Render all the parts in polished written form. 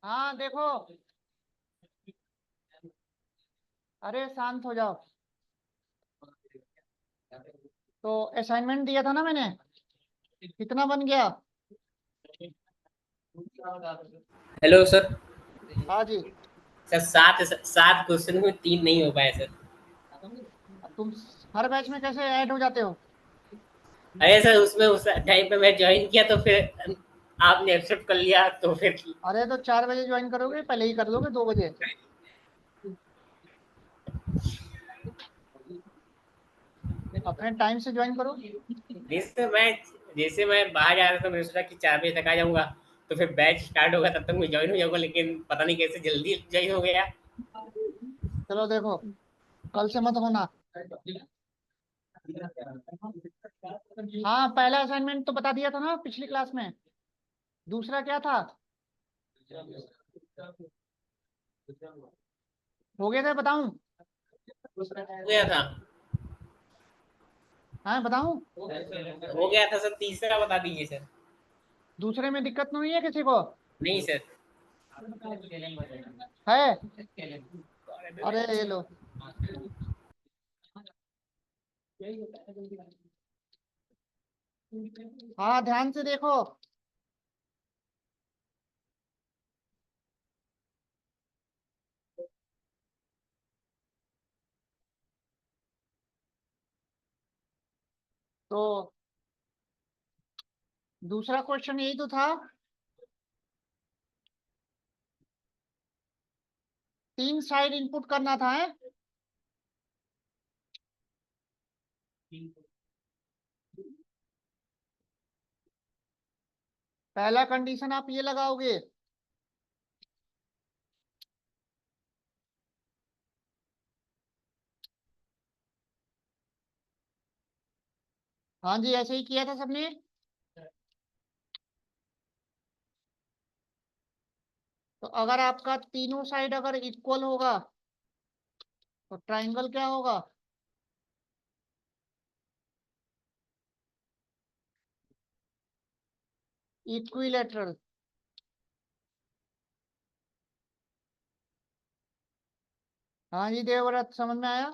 हाँ देखो, अरे शांत हो जाओ। तो असाइनमेंट दिया था ना मैंने, कितना बन गया? Hello sir. हाँ जी। सर सात सात क्वेश्चन में तीन नहीं हो पाए सर। तुम हर बैच में कैसे ऐड हो जाते हो? अरे सर उसमें उस टाइम पे मैं ज्वाइन किया तो फिर आपने एक्सेप्ट कर लिया तो फिर। अरे तो 4 बजे ज्वाइन करोगे, पहले ही कर दोगे 2 बजे? अपने टाइम से ज्वाइन करो। जैसे मैं बाहर जा रहा था, मैंने सोचा कि 4 बजे तक आ जाऊंगा, तो फिर बैच स्टार्ट होगा तब तक मैं ज्वाइन हो जाऊंगा, लेकिन पता नहीं कैसे जल्दी ज्वाइन हो गया। चलो देखो, कल से मत होना। हाँ, पहला असाइनमेंट तो बता दिया था ना पिछली क्लास में। दूसरा क्या था? हो गया था, बताऊं? हो गया था। हाँ बताऊं? हो गया था सर, तीसरा बता दीजिए सर। दूसरे में दिक्कत नहीं है किसी को? नहीं सर। है? अरे ये लो। हाँ ध्यान से देखो। तो दूसरा क्वेश्चन यही तो था। 3 साइड इनपुट करना था है? पहला कंडीशन आप ये लगाओगे। हाँ जी, ऐसे ही किया था सबने। तो अगर आपका तीनों साइड अगर इक्वल होगा तो ट्राइंगल क्या होगा? इक्विलेटरल। हाँ जी देवव्रत, समझ में आया?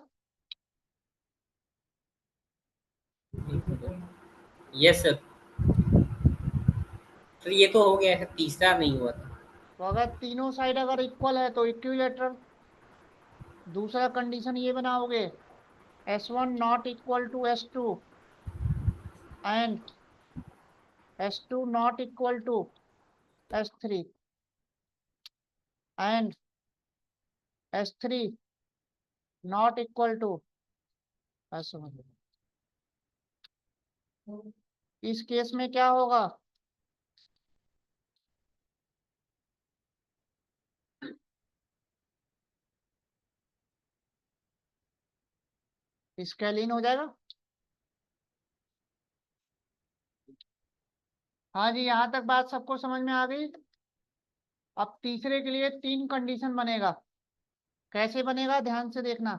Yes sir. तो ये तो हो गया है, तीसरा नहीं हुआ था। तो अगर तीनों साइड अगर इक्वल है तो इक्विलेटरल। दूसरा कंडीशन ये बनाओगे, S1 not equal to S2 and S2 not equal to S3 and S3 not equal to S1। इस केस में क्या होगा? स्केलिन हो जाएगा। हाँ जी, यहाँ तक बात सबको समझ में आ गई। अब तीसरे के लिए 3 कंडीशन बनेगा। कैसे बनेगा ध्यान से देखना।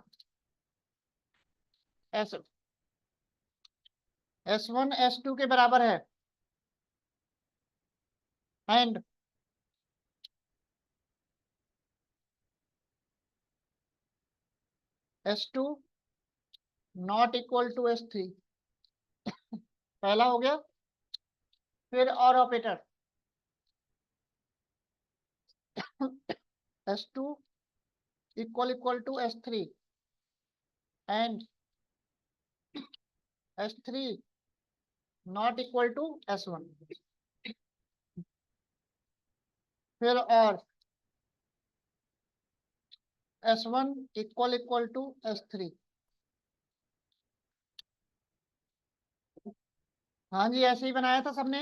एस S1 S2 के बराबर है and S2 not equal to S3। पहला हो गया। फिर और operator S2 equal to S3 and S3 not equal to S1। फिर और S1 इक्वल टू S3। हाँ जी, ऐसे ही बनाया था सबने।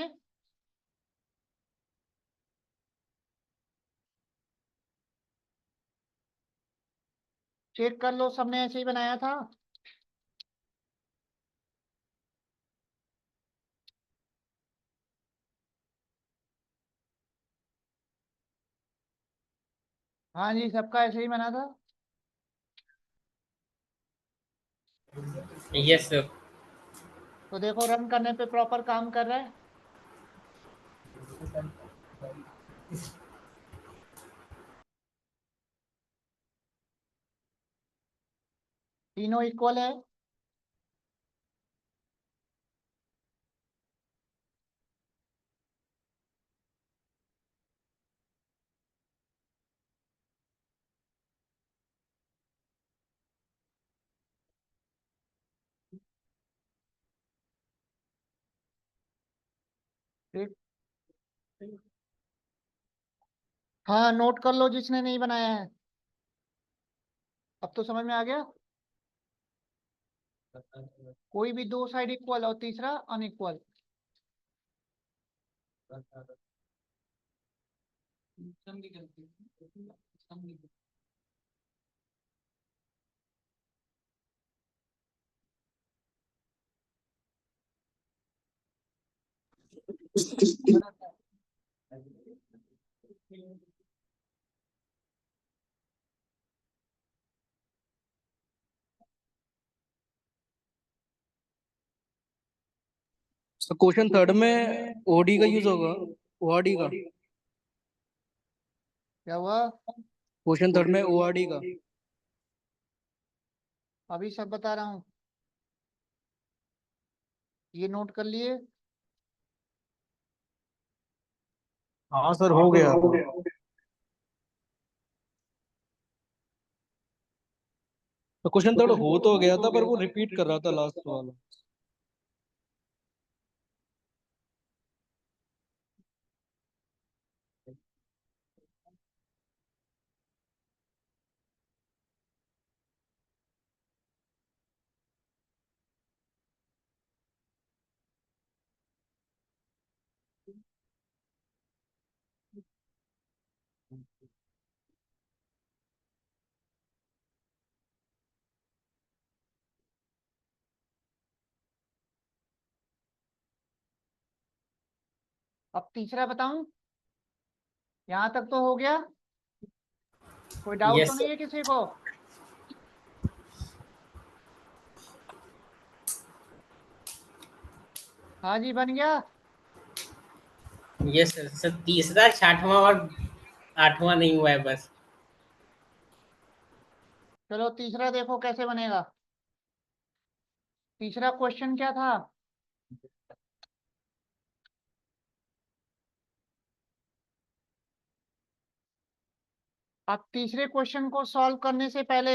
चेक कर लो, सबने ऐसे ही बनाया था। हाँ जी, सबका ऐसे ही बना था। Yes sir. तो देखो रन करने पे प्रॉपर काम कर रहा है। तीनों इक्वल है। ठीक। हाँ नोट कर लो जिसने नहीं बनाया है। अब तो समझ में आ गया। कोई भी दो साइड इक्वल और तीसरा अनइक्वल। तो क्वेश्चन थर्ड में ओडी का यूज होगा, ओआरडी का। क्या हुआ? क्वेश्चन थर्ड में ओआरडी का। अभी सब बता रहा हूँ। ये नोट कर लिए। हाँ सर, हो गया। तो क्वेश्चन थर्ड हो तो गया था, पर वो रिपीट कर रहा था लास्ट वाला। अब तीसरा बताऊं? यहाँ तक तो हो गया। कोई डाउट तो यस नहीं है किसी को? हाँ जी बन गया। यस सर सर, तीसरा छठवां और आठवां नहीं हुआ है बस। चलो तीसरा देखो कैसे बनेगा। तीसरा क्वेश्चन क्या था? अब तीसरे क्वेश्चन को सॉल्व करने से पहले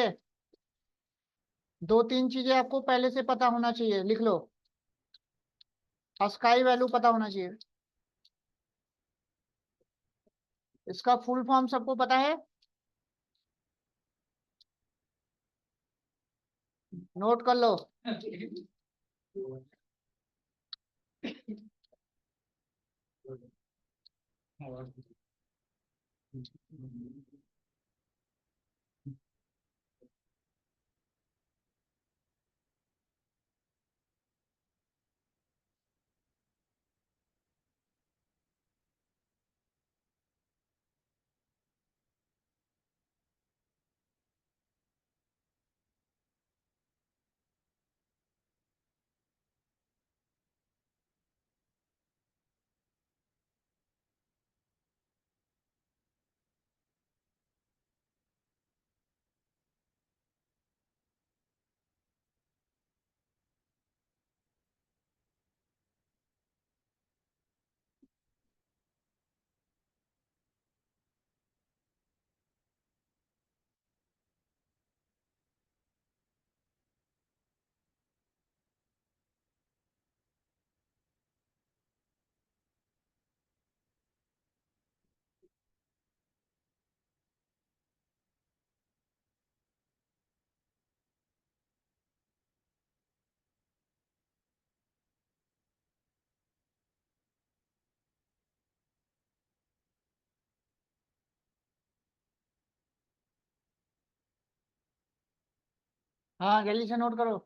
दो तीन चीजें आपको पहले से पता होना चाहिए, लिख लो। अस्काई वैल्यू पता होना चाहिए। इसका फुल फॉर्म सबको पता है? नोट कर लो। हाँ जल्दी से नोट करो।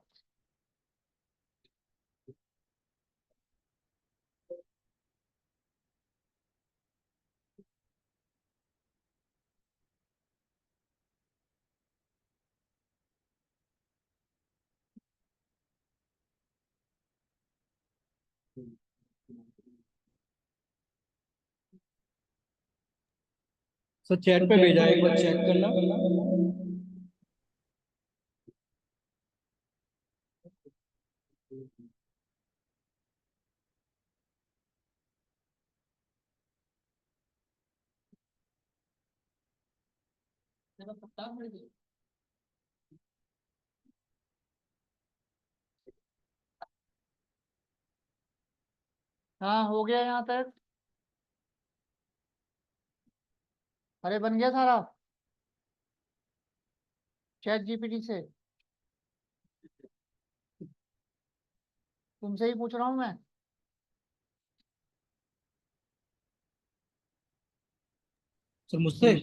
सर चैट पे भेजा है, एक बार चेक करना। हाँ हो गया यहाँ तक। अरे बन गया सारा चैट जीपीटी से। तुमसे ही पूछ रहा हूँ मैं। सर मुझसे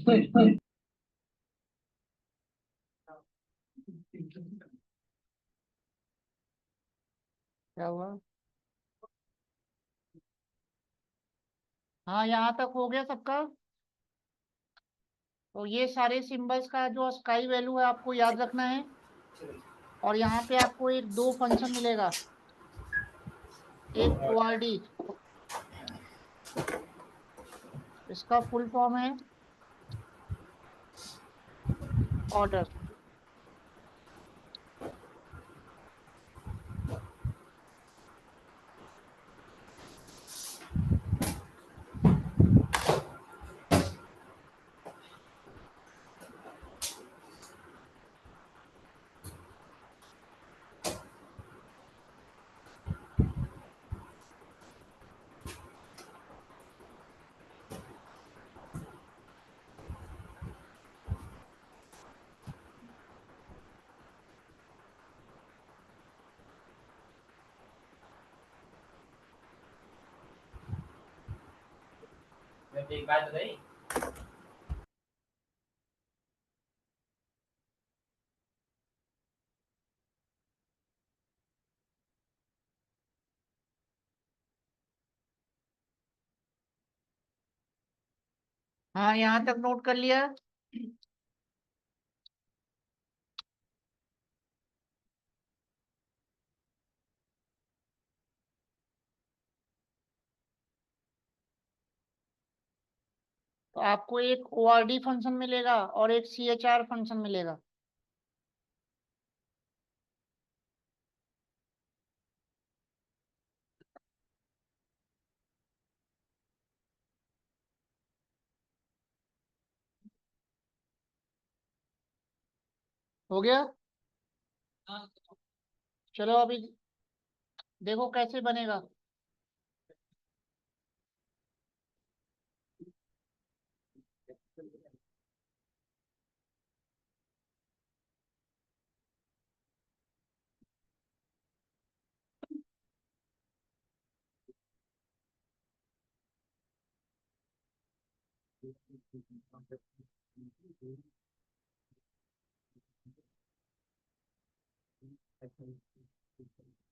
क्या हुआ? हाँ यहाँ तक हो गया सबका। तो ये सारे सिंबल्स का जो स्काई वैल्यू है आपको याद रखना है। और यहाँ पे आपको एक दो फंक्शन मिलेगा। एक ओआरडी, इसका फुल फॉर्म है ऑर्डर। एक बात बताइए। हाँ यहाँ तक नोट कर लिया। तो आपको एक ओआरडी फंक्शन मिलेगा और एक सीएचआर फंक्शन मिलेगा। हो गया? चलो अभी देखो कैसे बनेगा।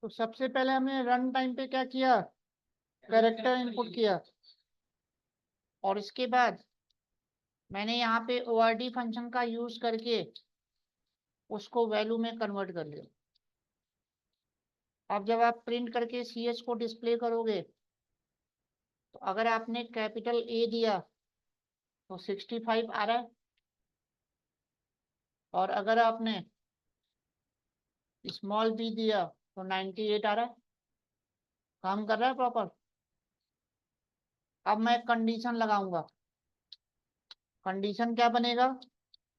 तो सबसे पहले हमने रन टाइम पे क्या किया? कैरेक्टर इनपुट किया। और इसके बाद मैंने यहाँ पे ओआरडी फंक्शन का यूज करके उसको वैल्यू में कन्वर्ट कर लिया। अब जब आप प्रिंट करके सीएच को डिस्प्ले करोगे तो अगर आपने कैपिटल ए दिया तो 65 आ रहा है। और अगर आपने स्मॉल बी दिया तो 98 आ रहा है। काम कर रहा है प्रॉपर। अब मैं कंडीशन लगाऊंगा। कंडीशन क्या बनेगा?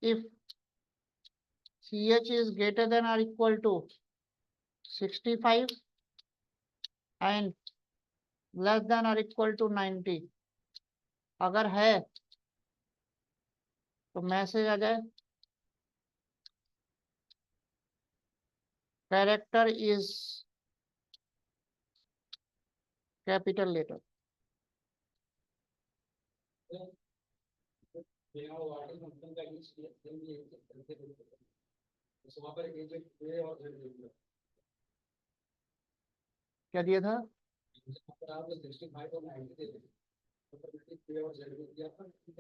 If ch is greater than or equal to 65 and less than or equal to 90, अगर है तो मैसेज आ जाए कैरेक्टर इज कैपिटल लेटर। क्या दिया था?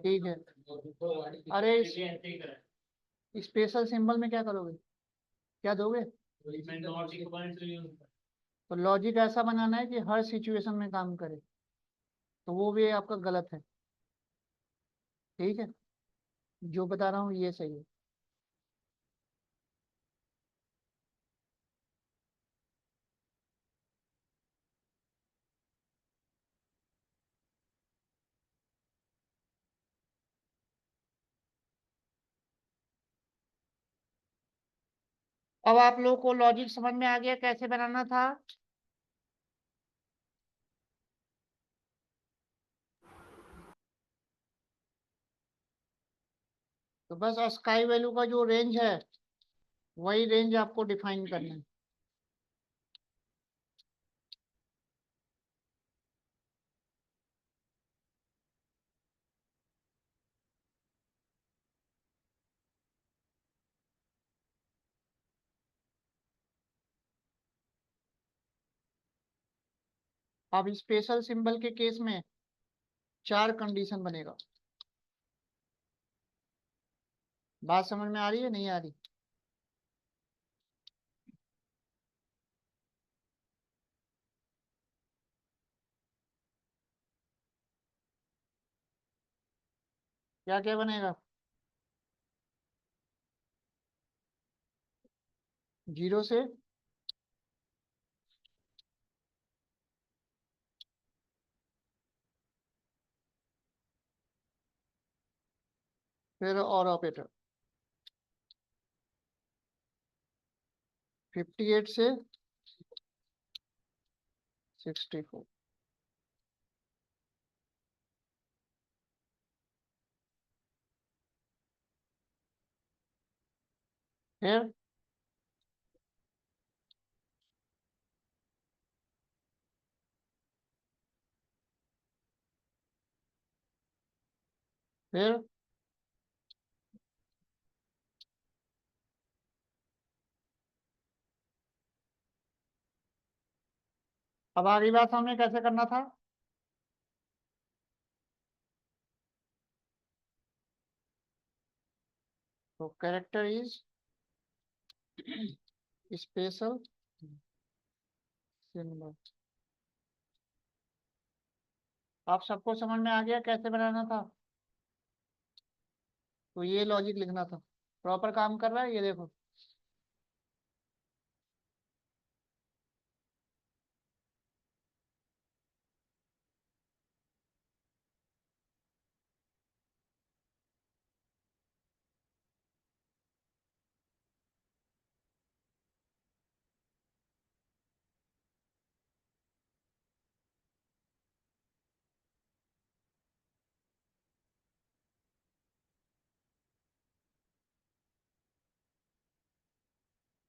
ठीक है। अरे स्पेशल सिंबल में क्या करोगे? क्या दोगे? तो लॉजिक ऐसा बनाना है कि हर सिचुएशन में काम करे। तो वो भी आपका गलत है। ठीक है। जो बता रहा हूँ ये सही है। अब आप लोगों को लॉजिक समझ में आ गया कैसे बनाना था। तो बस स्काई वैल्यू का जो रेंज है वही रेंज आपको डिफाइन करना है। अब स्पेशल सिंबल के केस में 4 कंडीशन बनेगा। बात समझ में आ रही है नहीं आ रही? क्या क्या बनेगा? 0 से फिर और ऑपरेटर 58 से 64। फिर फिर अब आगे बात हमने कैसे करना था? तो कैरेक्टर इज स्पेशल सिंबल। आप सबको समझ में आ गया कैसे बनाना था? तो ये लॉजिक लिखना था। प्रॉपर काम कर रहा है ये देखो।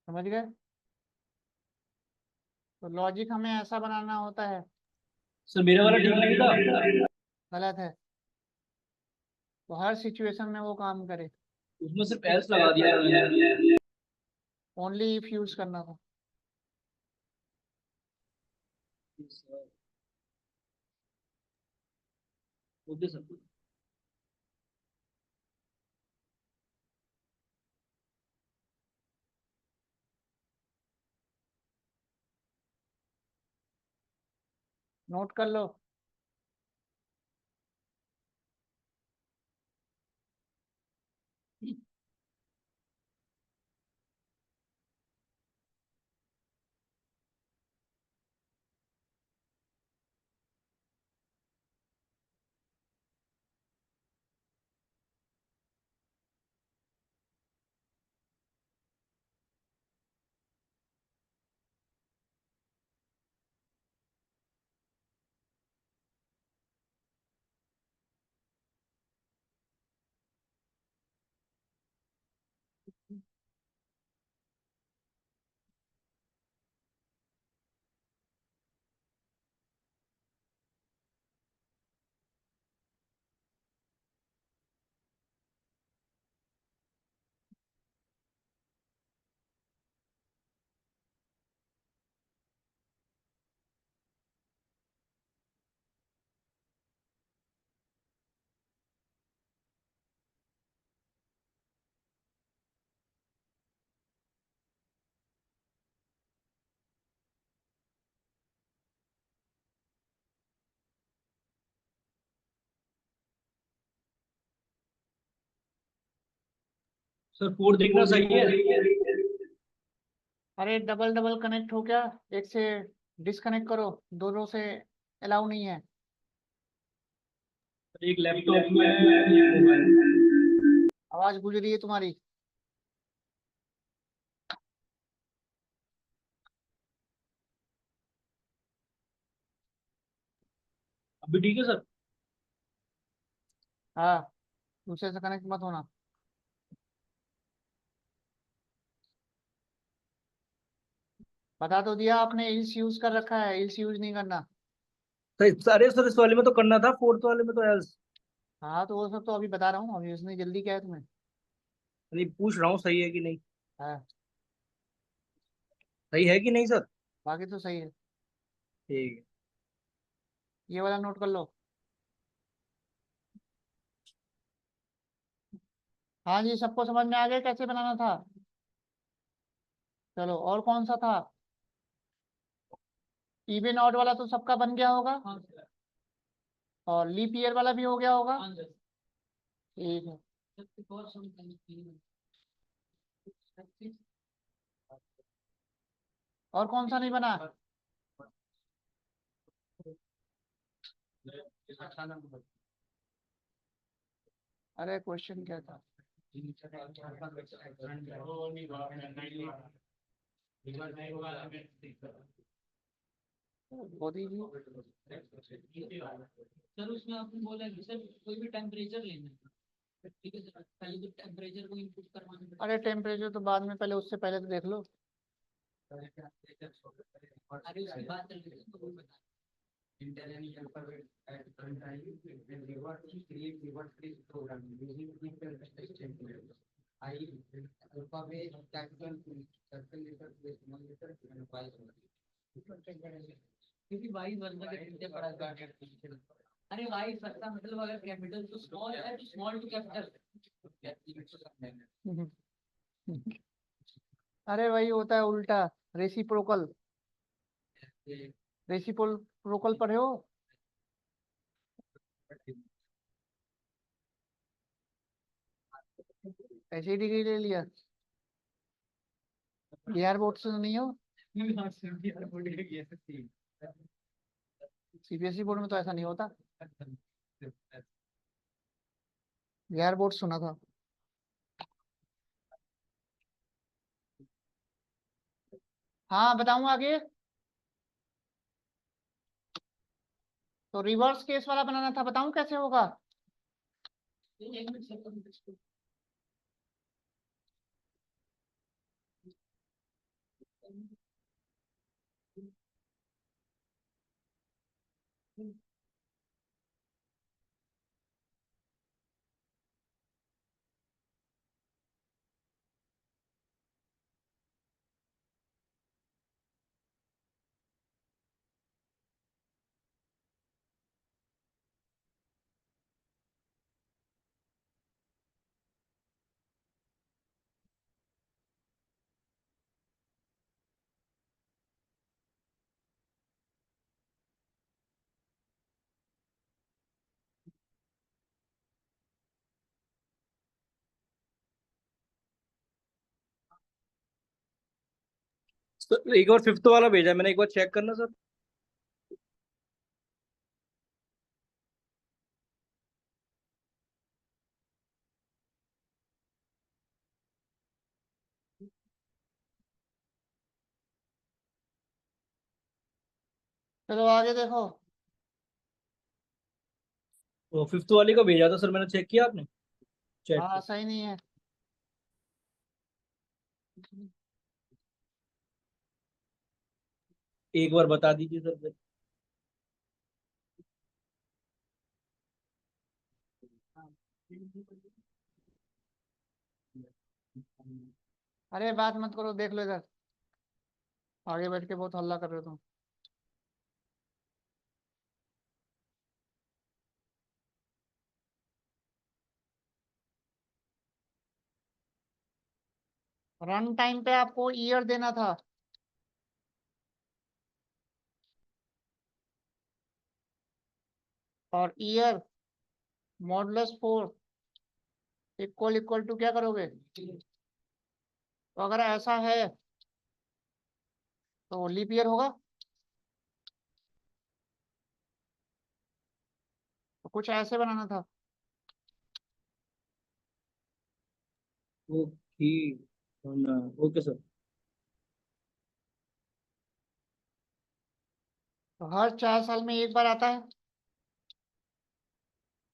समझ गए? तो लॉजिक हमें ऐसा बनाना होता है। सर मेरा वाला ठीक नहीं था, गलत है। तो हर सिचुएशन में वो काम करे। उसमें सिर्फ एल्स लगा दिया मैंने। ओनली इफ यूज करना था। Okay sir. नोट कर लो। सर फोर देखना सही है। अरे डबल डबल कनेक्ट हो गया, एक से डिस्कनेक्ट करो, दोनों से अलाउ नहीं है। एक लैपटॉप में एक मोबाइल। आवाज गूंज रही है तुम्हारी। अभी ठीक है सर। हाँ, दूसरे से कनेक्ट मत होना। बता तो दिया आपने, इल्स यूज कर रखा है, इल्स यूज नहीं करना। अरे सर इस वाले में तो करना था, फोर्थ वाले में तो एल्स। हाँ तो वो सब तो अभी बता रहा हूँ, अभी उसने जल्दी क्या है तुम्हें। नहीं पूछ रहा हूँ सही है कि नहीं। हाँ, सही है कि नहीं सर। बाकी तो सही है। ठीक है। ये वाला नोट कर लो। हाँ जी, सबको समझ में आ गया कैसे बनाना था। चलो, और कौन सा था? इवन ऑड वाला तो सबका बन गया होगा, और लीप ईयर वाला भी हो गया होगा। ठीक है। और कौन सा नहीं बना? अरे क्वेश्चन क्या था? मोदी जी। सर उसमें आपने बोला कि सर कोई भी टेम्परेचर लेना है, ठीक है सर, पहले तो टेम्परेचर को इनपुट करवाना पड़ेगा। अरे टेम्परेचर तो बाद में, पहले उससे पहले तो देख लो। अरे उसकी बात चल रही है तो वो बता। क्योंकि वाइस वर्सा के नीचे पड़ा है। अरे वाइस वर्सा मतलब अगर कैपिटल तो स्मॉल है तो स्मॉल टू कैपिटल। अरे वही होता है उल्टा, रेसिप्रोकल। रेसिप्रोकल पढ़े हो? ऐसे ही डिग्री ले लिया, बिहार बोर्ड से तो नहीं हो? सीबीएसई बोर्ड में तो ऐसा नहीं होता, बिहार बोर्ड सुना था। हाँ बताऊं आगे? तो रिवर्स केस वाला बनाना था, बताऊं कैसे होगा? एक मिनट सर। सर एक बार फिफ्थ वाला भेजा है मैंने, एक बार चेक करना सर। चलो आगे देखो। वो फिफ्थ वाले का भेजा था सर मैंने, चेक किया आपने चैट हाँ पे। सही नहीं है। एक बार बता दीजिए सर। अरे बात मत करो, देख लो इधर, आगे बैठ के बहुत हल्ला कर रहे हो तुम। रन टाइम पे आपको ईयर देना था, और year modulus 4 equal equal to क्या करोगे? तो अगर ऐसा है तो लीप ईयर होगा। तो कुछ ऐसे बनाना था। Okay okay sir. तो हर 4 साल में एक बार आता है,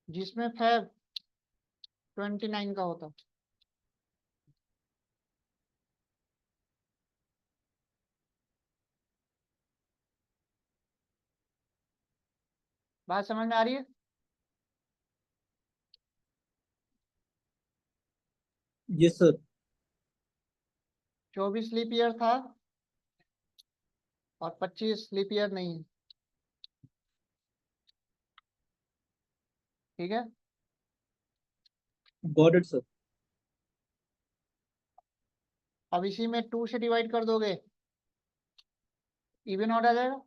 जिसमें फेब 29 का होता। बात समझ में आ रही है? Yes sir. 24 लीप ईयर था और 25 लीप ईयर नहीं है। ठीक है। Got it sir. अब इसी में 2 से डिवाइड कर दोगे, इवन ऑड आ जाएगा।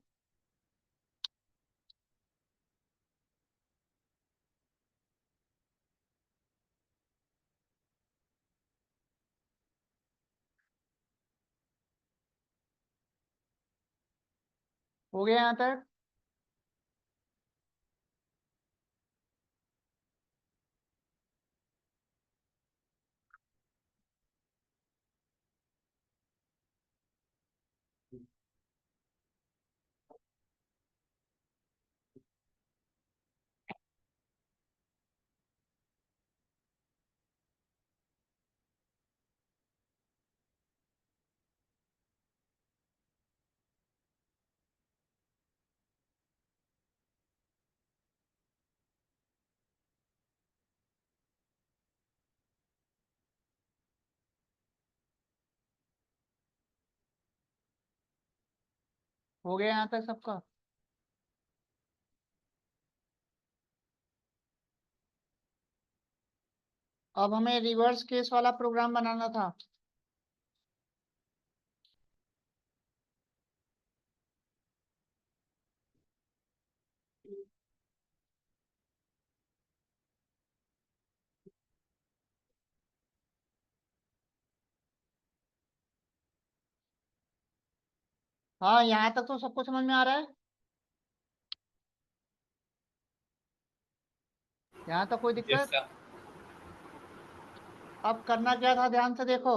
हो गया यहाँ तक? हो गया यहाँ तक सबका? अब हमें रिवर्स केस वाला प्रोग्राम बनाना था। हाँ, यहाँ तक तो सबको समझ में आ रहा है। यहाँ तक कोई यस दिक्कत? सर। अब करना क्या था, ध्यान से देखो।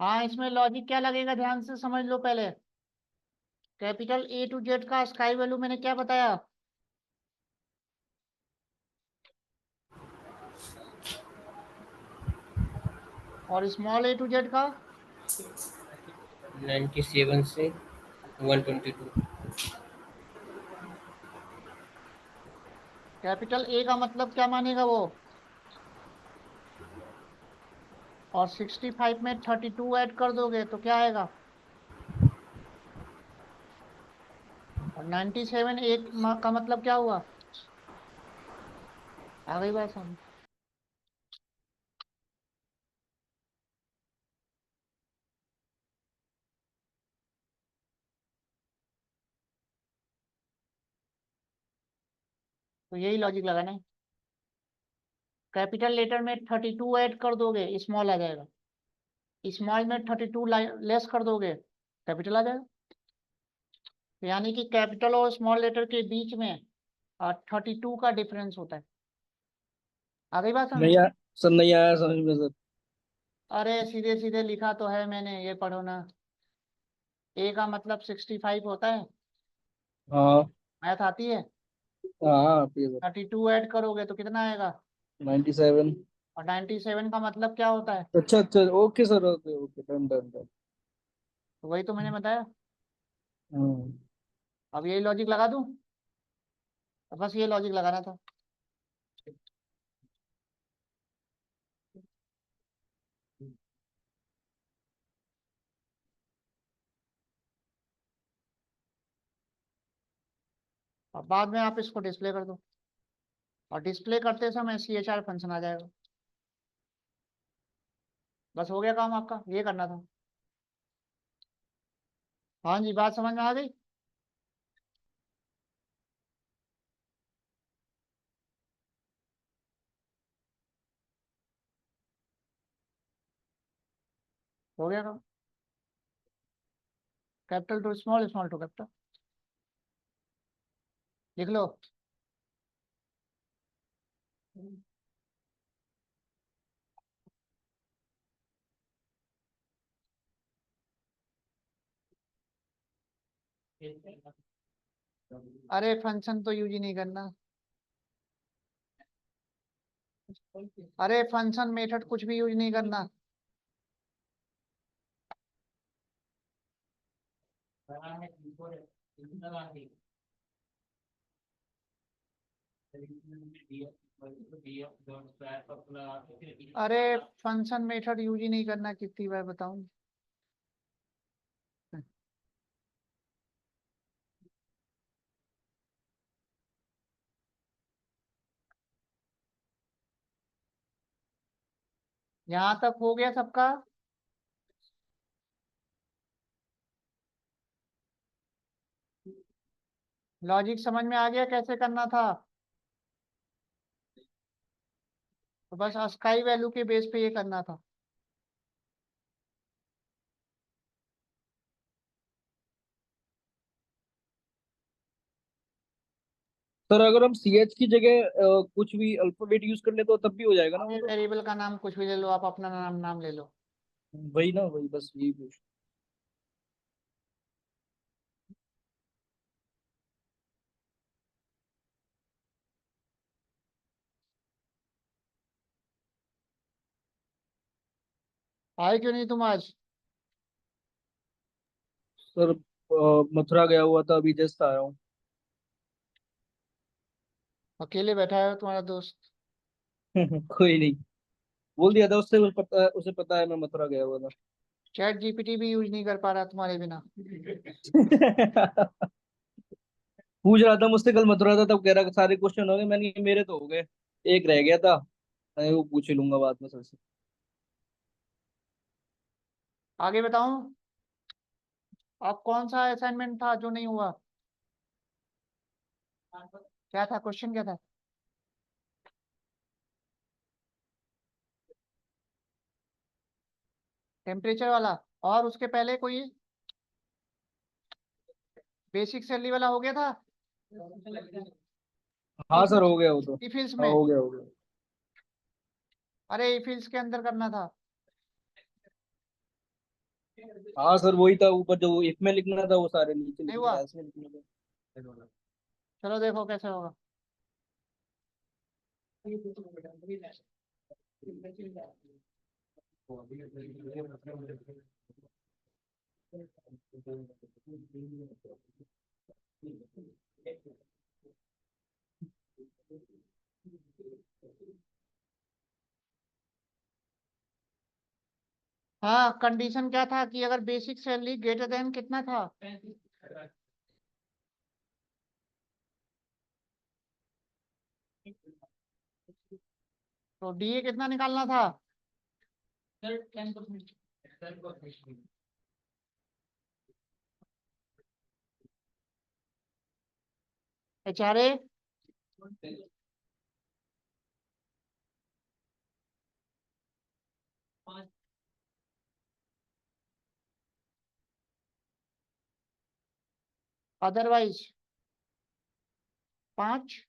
हाँ, इसमें लॉजिक क्या लगेगा, ध्यान से समझ लो पहले। कैपिटल A to Z का स्काई वैल्यू मैंने क्या बताया? और स्मॉल A to Z का 97 से 122। कैपिटल A का मतलब क्या मानेगा वो? और 65 में 32 ऐड कर दोगे तो क्या आएगा? और 97 एक का मतलब क्या हुआ? आ गई बात समझ? तो यही लॉजिक लगाना है। कैपिटल लेटर में 32 ऐड कर दोगे, स्मॉल आ जाएगा। स्मॉल में 32 लेस कर दोगे, कैपिटल आ जाएगा। यानी कि कैपिटल और स्मॉल लेटर के बीच में 32 का डिफरेंस होता है। आ गई बात समझ? नहीं सर, नहीं आया समझ में सर। अरे सीधे सीधे लिखा तो है मैंने, ये पढ़ो ना। A का मतलब 65 होता है। हाँ मैथ आती है? हाँ आती है सर। 32 ऐड करोगे तो कितना आएगा? 97। और 97 का मतलब क्या होता है? अच्छा अच्छा, okay sir, okay okay, done done done. तो वही तो मैंने बताया। हम्म। अब यही लॉजिक लगा दूं? तो बस ये लॉजिक लगाना था। और बाद में आप इसको डिस्प्ले कर दो, और डिस्प्ले करते समय CHR फंक्शन आ जाएगा। बस हो गया काम आपका, ये करना था। हाँ जी, बात समझ में आ गई। हो गया काम। Capital to small, small to capital, लिख लो। अरे फंक्शन तो यूज ही नहीं करना। अरे फंक्शन मेथड कुछ भी यूज नहीं करना। अरे फंक्शन मेथड यूज ही नहीं करना, कितनी बार बताऊं। यहाँ तक हो गया सबका। लॉजिक समझ में आ गया कैसे करना था। तो बस अस्काई वैल्यू के बेस पे ये करना था। सर अगर हम सी एच की जगह कुछ भी अल्फाबेट यूज कर ले तो तब भी हो जाएगा ना वो तो? वेरिएबल का नाम कुछ भी ले लो, आप अपना नाम नाम ले लो। वही ना, वही बस यही पूछ। आए क्यों नहीं तुम आज? सर मथुरा गया हुआ था, अभी जस्ट आया हूँ। अकेले बैठा है तुम्हारा दोस्त। कोई नहीं, बोल दिया था उससे, उसे पता है मैं मथुरा गया हुआ था। चैट जीपीटी भी यूज नहीं कर पा रहा तुम्हारे बिना। पूछ रहा था मुझसे कल मथुरा था, तब कह रहा सारे क्वेश्चन हो गए, मैंने कहा, मेरे तो हो गए, एक रह गया था, मैं वो पूछ ही लूंगा बाद में सर से। आगे बताऊं। अब कौन सा असाइनमेंट था जो नहीं हुआ? क्या था क्वेश्चन, क्या था? टेम्परेचर वाला। और उसके पहले कोई बेसिक सैलरी वाला हो गया था। हाँ सर, इफिल्स, हो गया वो तो। इफिल्स हाँ, में। हो गया हो गया। अरे इफिल्स के अंदर करना था। हाँ सर, वही था, ऊपर जो इफ में लिखना था वो सारे नीचे नहीं लिखने हुआ। हैं, एल्स में लिखना था। चलो देखो कैसे होगा। हाँ, कंडीशन क्या था कि अगर बेसिक सैलरी ग्रेटर देन कितना था? तो डीए कितना निकालना था? एचआरए। अदरवाइज 5।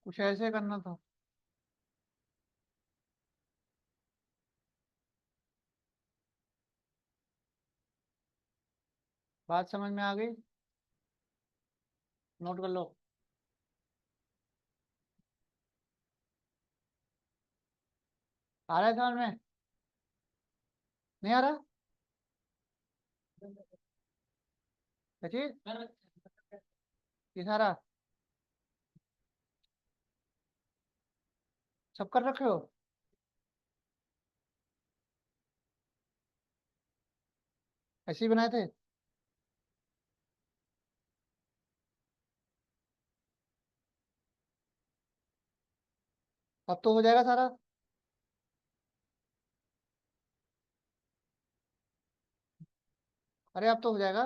कुछ ऐसे करना था। बात समझ में आ गई? नोट कर लो। आ रहा है समझ में? नहीं आ रहा? क्या चीज? किस आ रहा? सब कर रखे हो? ऐसे ही बनाए थे? अब तो हो जाएगा सारा। अरे अब तो हो जाएगा।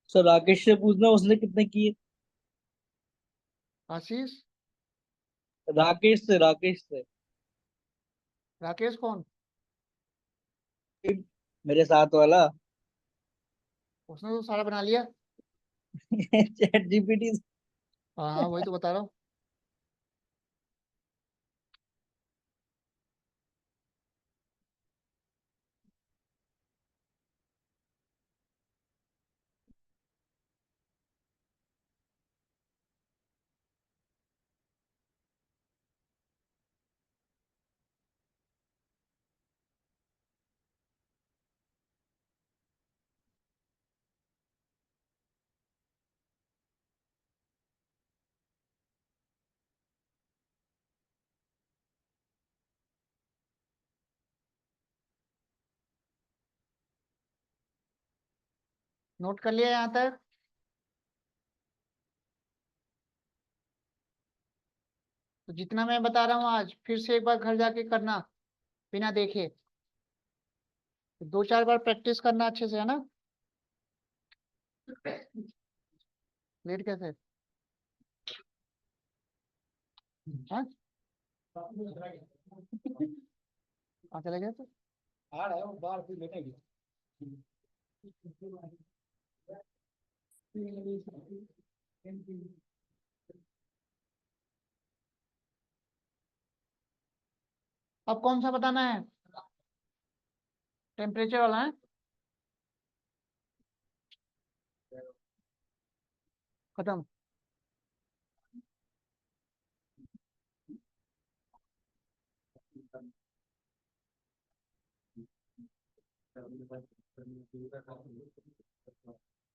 सर राकेश से पूछना उसने कितने किए। आशीष? राकेश से। राकेश कौन? मेरे साथ वाला। उसने तो सारा बना लिया। Chat GPT. हाँ हाँ, वही तो बता रहा हूँ। नोट कर लिया यहाँ तक? तो जितना मैं बता रहा हूँ आज फिर से एक बार घर जाके करना, बिना देखे। दो चार बार प्रैक्टिस करना अच्छे से, है ना? लेट कैसे? हाँ, कहाँ चले गए तो? अब कौन सा बताना है? टेम्परेचर वाला है? खत्म।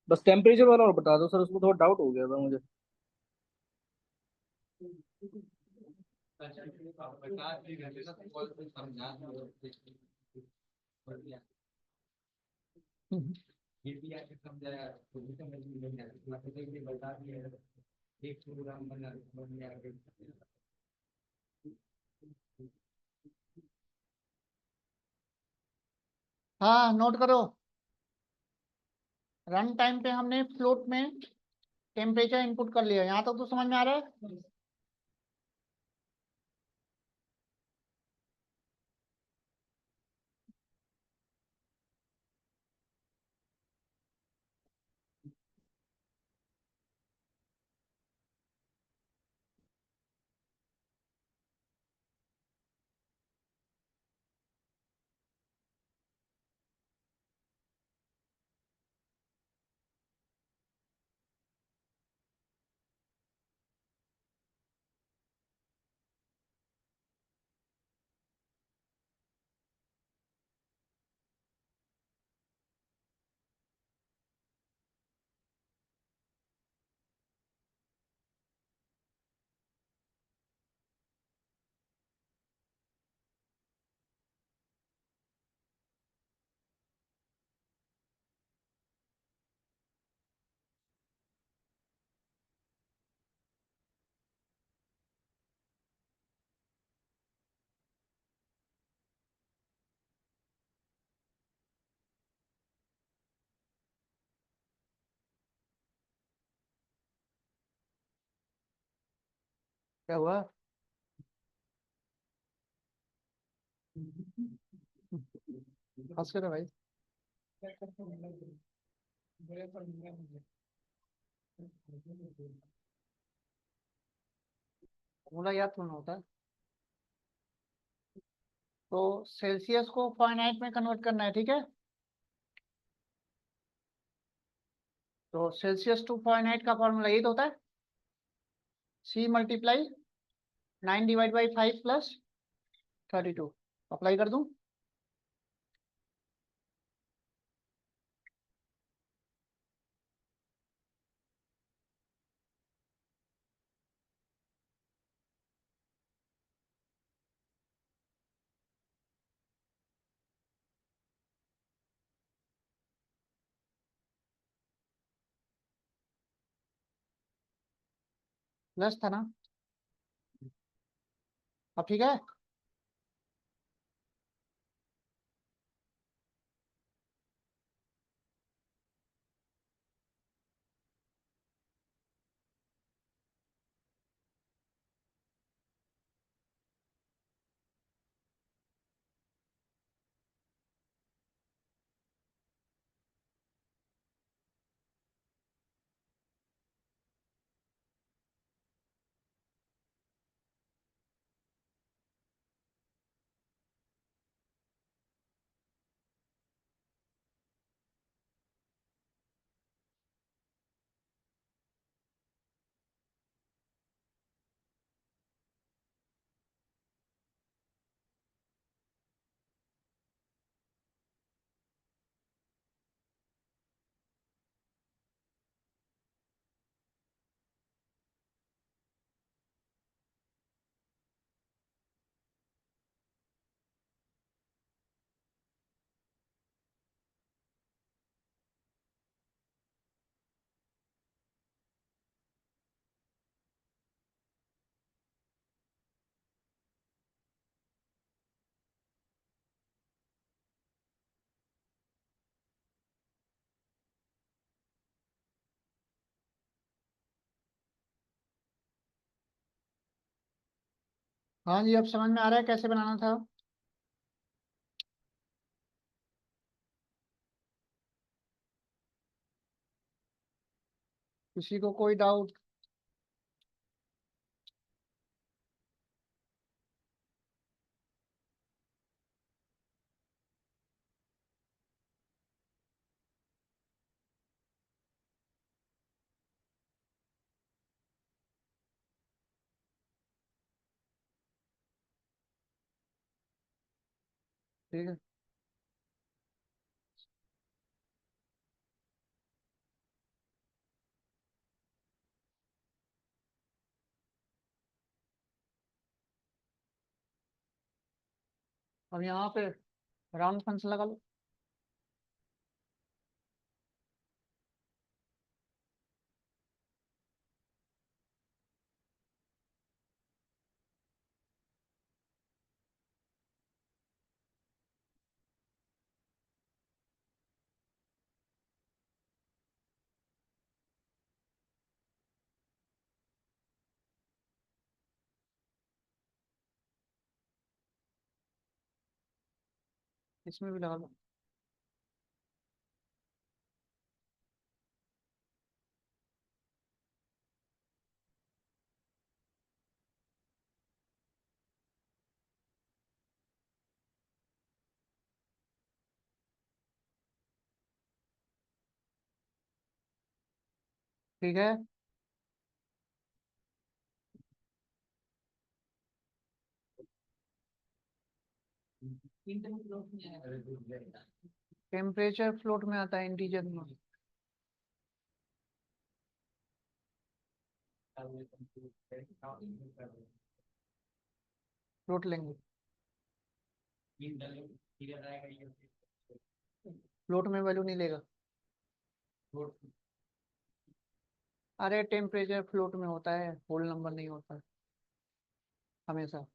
बस टेम्परेचर वाला और बता दो सर, उसको थोड़ा डाउट हो गया था मुझे। हाँ, नोट करो। रन टाइम पे हमने फ्लोट में टेम्परेचर इनपुट कर लिया। यहाँ तक तो समझ में आ रहा है? क्या हुआ? हंस के तो भाई। फॉर्मूला याद थोड़ा होता है। तो सेल्सियस को फारेनहाइट में कन्वर्ट करना है, ठीक है। तो सेल्सियस टू फारेनहाइट का फॉर्मूला यही तो होता है, C multiply 9 divide by 5 plus 32। Apply कर दूं? प्लस था ना? अब ठीक है। हाँ जी, अब समझ में आ रहा है कैसे बनाना था। किसी को कोई डाउट? ठीक है। अब यहाँ पे राउंड फंक्शन लगा लो। इसमें भी लगा लो। ठीक है। टेम्परेचर फ्लोट में आता है, इंटीजर में। फ्लोट लेंगे। फ्लोट में वैल्यू नहीं लेगा। अरे टेम्परेचर फ्लोट में होता है, होल नंबर नहीं होता है हमेशा।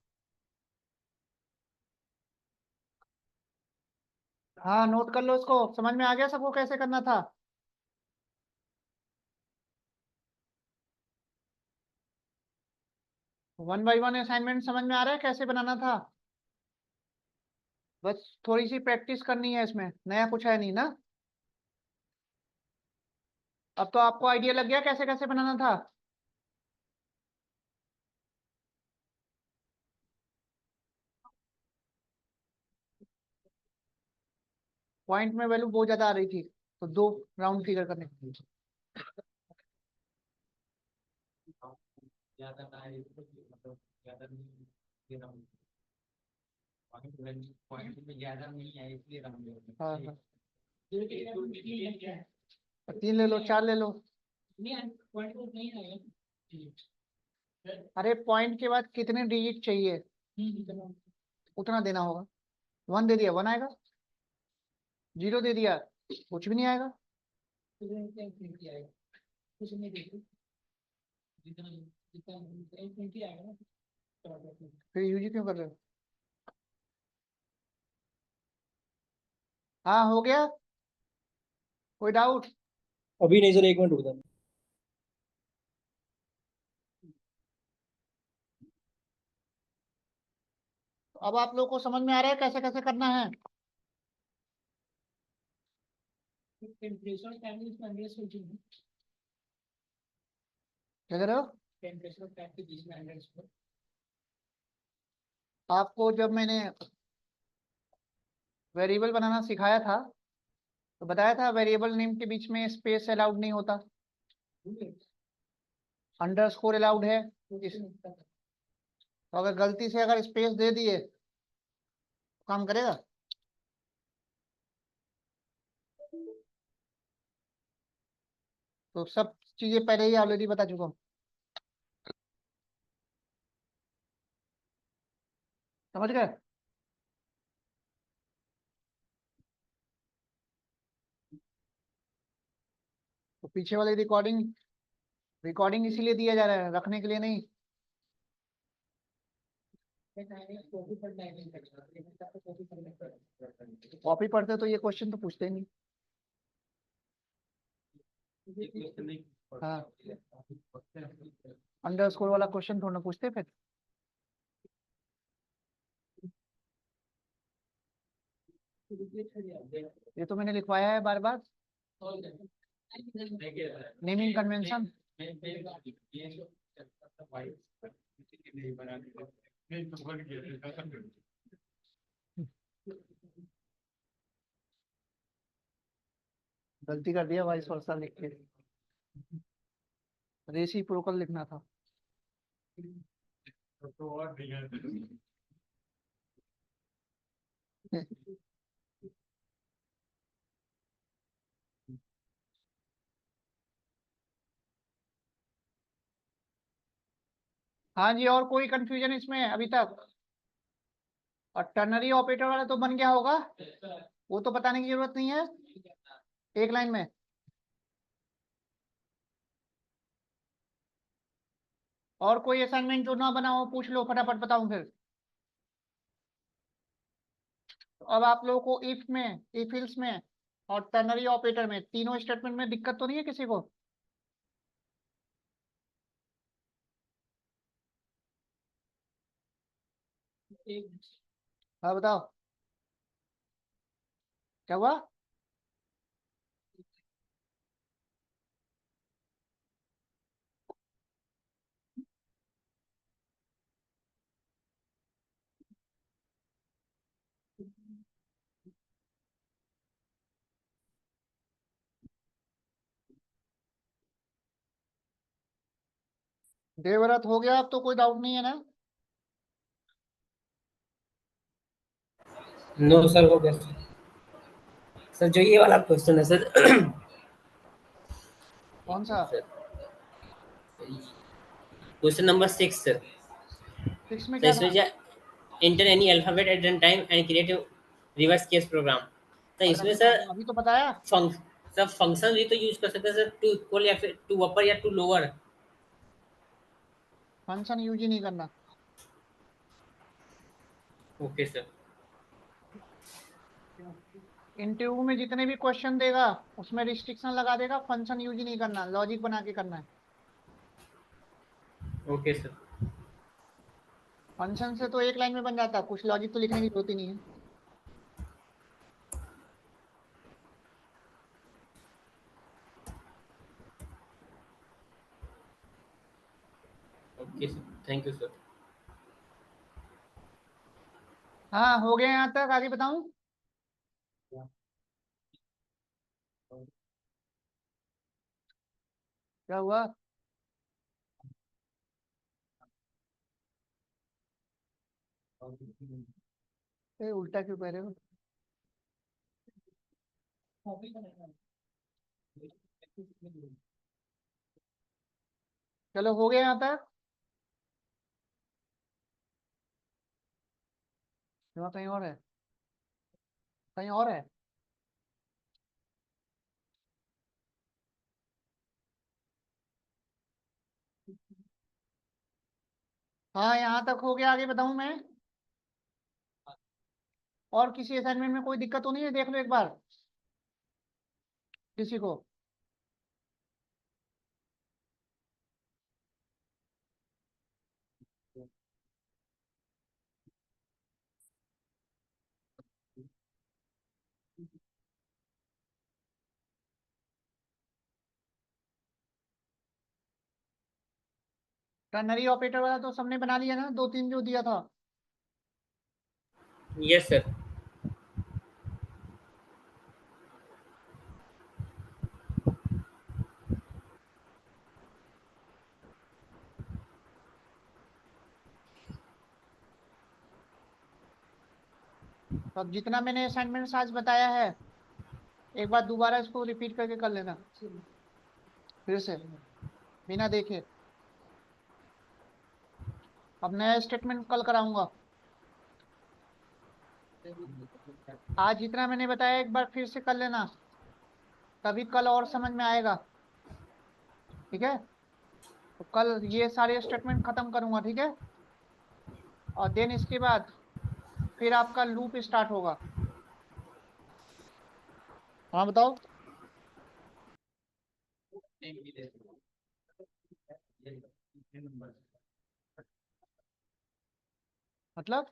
हाँ, नोट कर लो इसको। समझ में आ गया सबको कैसे करना था? 1 by 1 असाइनमेंट समझ में आ रहा है कैसे बनाना था? बस थोड़ी सी प्रैक्टिस करनी है, इसमें नया कुछ है नहीं ना। अब तो आपको आइडिया लग गया कैसे कैसे बनाना था। पॉइंट में वैल्यू बहुत ज्यादा आ रही थी तो 2 राउंड फिगर करने के लिए। ज्यादा ना है, मतलब ज्यादा नहीं ये राउंड पॉइंट में ज्यादा नहीं है इसलिए राउंड हाँ हाँ, है। 3 ले लो, 4 ले लो। नहीं पॉइंट नहीं आएगा। अरे पॉइंट के बाद कितने डिजिट चाहिए उतना देना होगा। 1 दे दिया 1 आएगा, 0 दे दिया कुछ भी नहीं आएगा। कुछ नहीं देखो जितना जितना आएगा ना। फिर यूजी क्यों कर रहे हो? हाँ हो गया, कोई डाउट? अभी नहीं सर, 1 मिनट रुक जाना। अब आप लोग को समझ में आ रहा है कैसे कैसे करना है? Temperature time is under switching. क्या कर रहे हो? टेम्परेचर टाइम के बीच में अंडर आपको जब मैंने वेरिएबल बनाना सिखाया था तो बताया था वेरिएबल नेम के बीच में स्पेस अलाउड नहीं होता, अंडरस्कोर अलाउड है। तो अगर गलती से अगर स्पेस दे दिए तो काम करेगा? तो सब चीजें पहले ही ऑलरेडी बता चुका हूँ, समझ गए? तो पीछे वाली रिकॉर्डिंग रिकॉर्डिंग इसीलिए दिया जा रहा है, रखने के लिए नहीं। कॉपी पढ़ते तो ये क्वेश्चन तो पूछते ही नहीं। हाँ, अंडरस्कोर वाला क्वेश्चन थोड़ा ना पूछते फिर। ये तो मैंने लिखवाया है बार बार, नेमिंग कन्वेंशन। गलती कर दिया, वाइस वर्सा लिख के रेसिप्रोकल लिखना था। हाँ जी, और कोई कंफ्यूजन इसमें अभी तक? और टर्नरी ऑपरेटर वाला तो बन गया होगा, वो तो बताने की जरूरत नहीं है, एक लाइन में। और कोई असाइनमेंट जो ना बना हो पूछ लो, फटाफट बताऊं फिर। तो अब आप लोगों को इफ में, इफ इल्स में और टर्नरी ऑपरेटर में, तीनों स्टेटमेंट में दिक्कत तो नहीं है किसी को? हाँ बताओ, क्या हुआ? देवव्रत हो गया, अब तो कोई डाउट नहीं है ना? नो सर, हो गया सर। जो ये वाला क्वेश्चन है सर, कौन सा? Question number 6 sir. 6 में सर क्या इसमें था? जो enter any alphabet at run time and create reverse case program. तो अरे इसमें सर अभी तो बताया। सब फंक्शन भी तो यूज कर सकते हैं सर, टू इक्वल या फिर टू अपर या टू लोअर। फंक्शन यूज ही नहीं करना। Okay sir. इंटरव्यू में जितने भी क्वेश्चन देगा उसमें रिस्ट्रिक्शन लगा देगा, फंक्शन यूज ही नहीं करना, लॉजिक बना के करना है। Okay sir. फंक्शन से तो एक लाइन में बन जाता है, कुछ लॉजिक तो लिखने की जरूरत ही नहीं है। Okay sir, thank you sir. हाँ हो गया यहाँ तक, आगे बताऊं? क्या हुआ? उल्टा क्यों कह रहे हो? चलो हो गया यहाँ तक। यहाँ कहीं और है, कहीं और है। हाँ यहाँ तक हो गया, आगे बताऊं मैं? और किसी असाइनमेंट में कोई दिक्कत तो नहीं है? देख लो एक बार किसी को। टर्नरी ऑपरेटर वाला तो सबने बना लिया ना, 2-3 जो दिया था। Yes sir. तो अब जितना मैंने असाइनमेंट आज बताया है, एक बार दोबारा इसको रिपीट करके कर लेना फिर से, बिना देखे। अब नया स्टेटमेंट कल कराऊंगा। आज जितना मैंने बताया एक बार फिर से कर लेना, तभी कल और समझ में आएगा। ठीक है, तो कल ये सारे स्टेटमेंट खत्म करूंगा, ठीक है? और देन इसके बाद फिर आपका लूप स्टार्ट होगा। हाँ बताओ। मतलब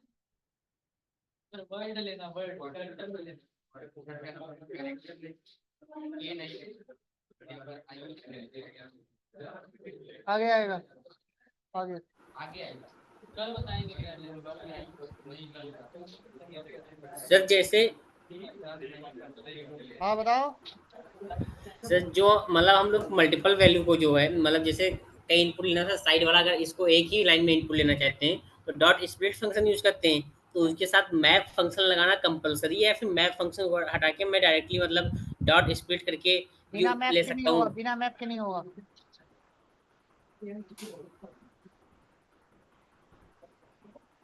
वर्ड लेना, वर्ड कैरेक्टर लेना। आगे आएगा, आगे। आगे आएगा, कल बताएंगे क्या लेना। सर जैसे हाँ बताओ। सर जो मतलब हम लोग मल्टीपल वैल्यू को जो है मतलब जैसे कई इनपुट लेना था साइड वाला, अगर इसको एक ही लाइन में इनपुट लेना चाहते हैं तो डॉट स्प्लिट फंक्शन यूज करते हैं, तो उसके साथ मैप फंक्शन लगाना कंपलसरी है, या फिर मैप फंक्शन को हटा के मैं डायरेक्टली मतलब डॉट स्प्लिट करके बिना व्यू मैप ले के नहीं सकता होगा, हूँ? बिना मैप के नहीं होगा।